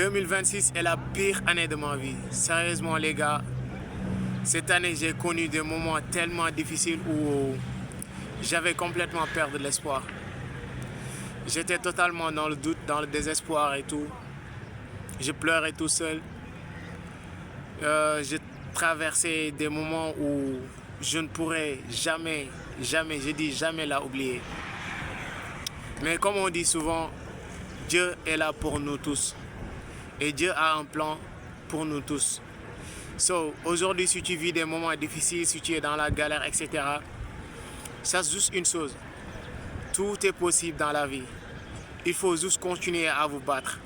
2026 est la pire année de ma vie. Sérieusement les gars, cette année j'ai connu des moments tellement difficiles où j'avais complètement perdu l'espoir. J'étais totalement dans le doute, dans le désespoir et tout. Je pleurais tout seul. J'ai traversé des moments où je ne pourrais jamais, je dis jamais la oublier. Mais comme on dit souvent, Dieu est là pour nous tous. Et Dieu a un plan pour nous tous. So, aujourd'hui, si tu vis des moments difficiles, si tu es dans la galère, etc., sache juste une chose. Tout est possible dans la vie. Il faut juste continuer à vous battre.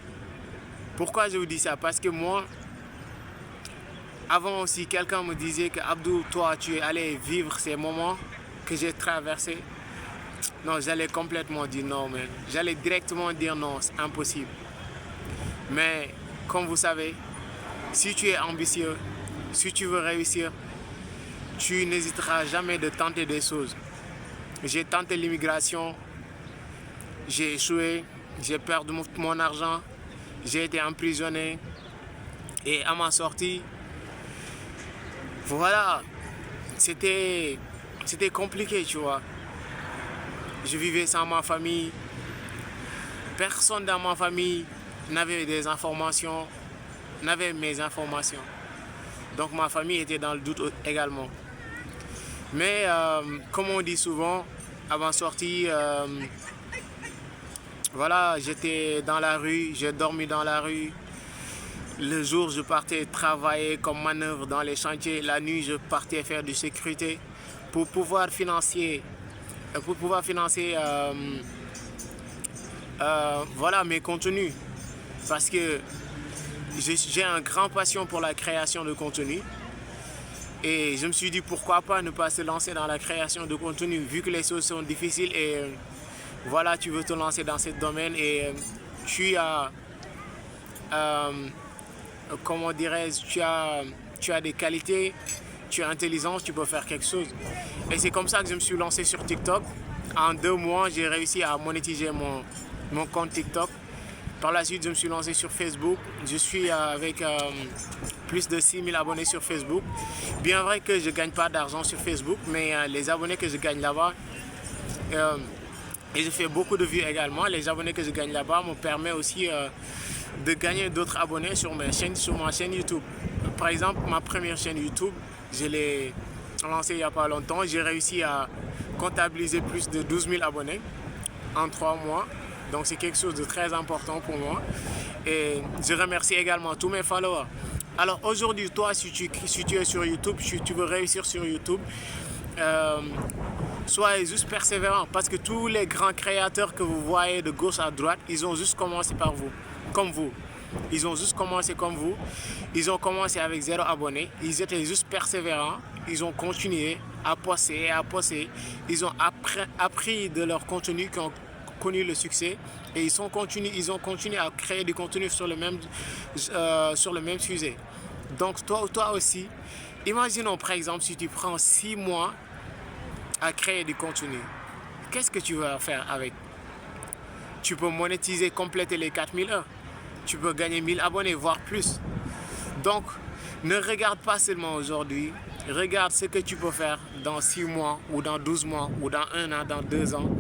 Pourquoi je vous dis ça? Parce que moi, avant aussi, quelqu'un me disait que Abdou, toi, tu es allé vivre ces moments que j'ai traversés. Non, j'allais complètement dire non, man. J'allais directement dire non, c'est impossible. Mais, comme vous savez, si tu es ambitieux, si tu veux réussir, tu n'hésiteras jamais de tenter des choses. J'ai tenté l'immigration, j'ai échoué, j'ai perdu mon argent, j'ai été emprisonné. Et à ma sortie, voilà, c'était compliqué, tu vois. Je vivais sans ma famille. Personne dans ma famille n'avait des informations, n'avait mes informations. Donc ma famille était dans le doute également. Mais comme on dit souvent, à ma sortie, voilà, j'étais dans la rue, j'ai dormi dans la rue. Le jour, je partais travailler comme manœuvre dans les chantiers. La nuit, je partais faire du sécurité pour pouvoir financer, voilà, mes contenus. Parce que j'ai un grand passion pour la création de contenu. Et je me suis dit pourquoi pas ne pas se lancer dans la création de contenu vu que les choses sont difficiles et voilà, tu veux te lancer dans ce domaine et tu as, comment dirais-je, tu as des qualités, tu as intelligence, tu peux faire quelque chose. Et c'est comme ça que je me suis lancé sur TikTok. En 2 mois, j'ai réussi à monétiser mon compte TikTok. Par la suite, je me suis lancé sur Facebook. Je suis avec plus de 6000 abonnés sur Facebook. Bien vrai que je ne gagne pas d'argent sur Facebook, mais les abonnés que je gagne là-bas, et je fais beaucoup de vues également, les abonnés que je gagne là-bas me permettent aussi de gagner d'autres abonnés sur ma chaîne YouTube. Par exemple, ma première chaîne YouTube, je l'ai lancée il n'y a pas longtemps. J'ai réussi à comptabiliser plus de 12 000 abonnés en 3 mois. Donc c'est quelque chose de très important pour moi. Et je remercie également tous mes followers. Alors aujourd'hui, toi, si tu es sur YouTube, si tu veux réussir sur YouTube, soyez juste persévérant. Parce que tous les grands créateurs que vous voyez de gauche à droite, ils ont juste commencé par vous, comme vous. Ils ont juste commencé comme vous. Ils ont commencé avec 0 abonnés. Ils étaient juste persévérants. Ils ont continué à poster et à poster. Ils ont appris de leur contenu qui ont connu le succès et ils ont continué à créer du contenu sur le même sujet. Donc toi aussi, imaginons par exemple si tu prends 6 mois à créer du contenu, qu'est-ce que tu vas faire avec? Tu peux monétiser, compléter les 4000 heures. Tu peux gagner 1000 abonnés, voire plus. Donc, ne regarde pas seulement aujourd'hui. Regarde ce que tu peux faire dans 6 mois, ou dans 12 mois, ou dans 1 an, dans 2 ans.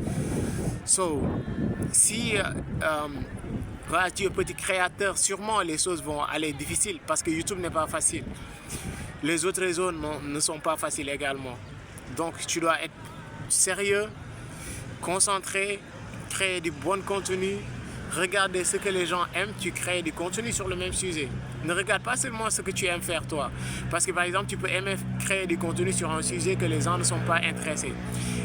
So, si voilà, tu es petit créateur, sûrement les choses vont aller difficiles parce que YouTube n'est pas facile. Les autres réseaux ne sont pas faciles également. Donc, tu dois être sérieux, concentré, créer du bon contenu. Regarder ce que les gens aiment, tu crées du contenu sur le même sujet. Ne regarde pas seulement ce que tu aimes faire toi. Parce que par exemple, tu peux aimer créer du contenu sur un sujet que les gens ne sont pas intéressés.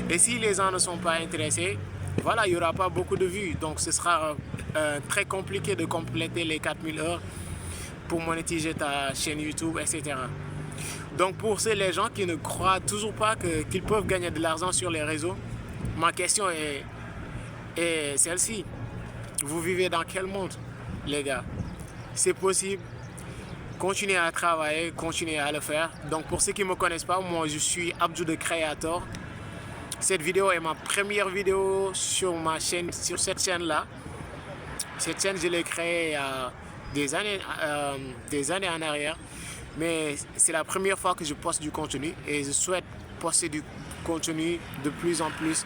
Et si les gens ne sont pas intéressés, voilà, il n'y aura pas beaucoup de vues. Donc ce sera très compliqué de compléter les 4000 heures pour monétiser ta chaîne YouTube, etc. Donc pour les gens qui ne croient toujours pas qu'ils peuvent gagner de l'argent sur les réseaux, ma question est celle-ci. Vous vivez dans quel monde, les gars? C'est possible. Continuez à travailler, continuez à le faire. Donc pour ceux qui ne me connaissent pas, moi je suis Abdou the Creator. Cette vidéo est ma première vidéo sur ma chaîne, sur cette chaîne-là. Cette chaîne, je l'ai créée il y a des années en arrière, mais c'est la première fois que je poste du contenu et je souhaite poster du contenu de plus en plus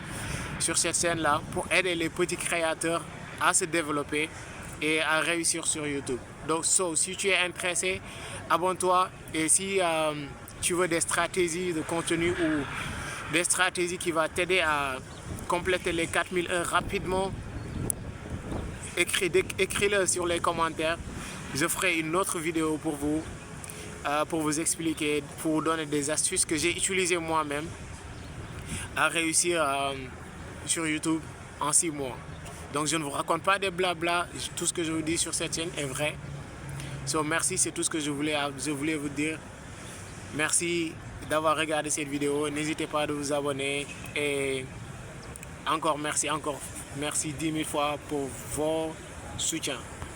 sur cette chaîne-là pour aider les petits créateurs à se développer et à réussir sur YouTube. Donc, si tu es intéressé, abonne-toi, et si tu veux des stratégies de contenu ou des stratégies qui vont t'aider à compléter les 4000 heures rapidement, écris-le sur les commentaires. Je ferai une autre vidéo pour vous expliquer, pour vous donner des astuces que j'ai utilisées moi-même à réussir sur YouTube en 6 mois. Donc je ne vous raconte pas des blabla, tout ce que je vous dis sur cette chaîne est vrai. Merci, c'est tout ce que je voulais vous dire. Merci d'avoir regardé cette vidéo, n'hésitez pas à vous abonner, et encore merci 10 000 fois pour vos soutiens.